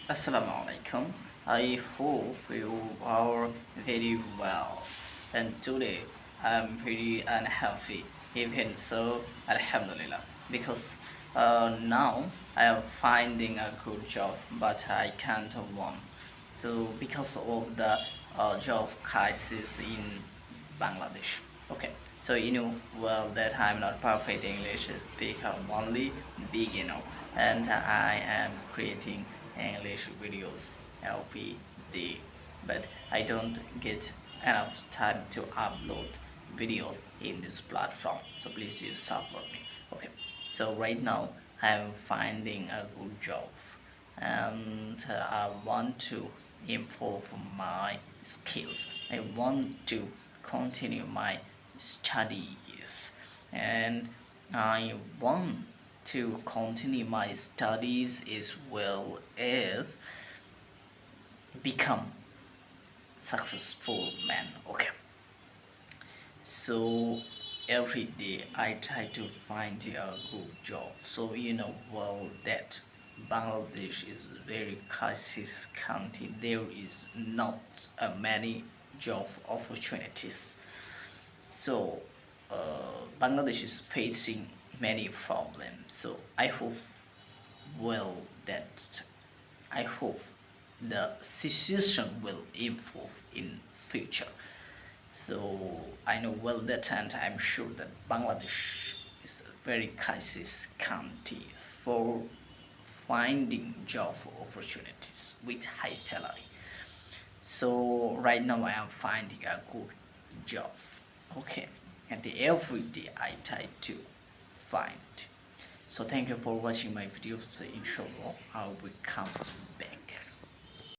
Assalamu alaikum. I hope you are very well. And today I'm pretty unhappy. Even so, Alhamdulillah. Because now I am finding a good job, but I can't one. So because of the job crisis in Bangladesh. Okay, so you know well that I'm not perfect English speaker, only beginner, and I am creating English videos every day, but I don't get enough time to upload videos in this platform. So please use support me. Okay, so right now I'm finding a good job, and I want to improve my skills. I want to continue my studies, and I want to continue my studies as well as become successful man. Okay, so every day I try to find a good job. So you know well that Bangladesh is a very crisis country. There is not many job opportunities. So Bangladesh is facing many problems. So well that I hope the situation will improve in future. So I know well that, and I'm sure that Bangladesh is a very crisis country for finding job opportunities with high salary. So right now I am finding a good job. Okay, and every day I try to find. So thank you for watching my video. So inshallah I will come back.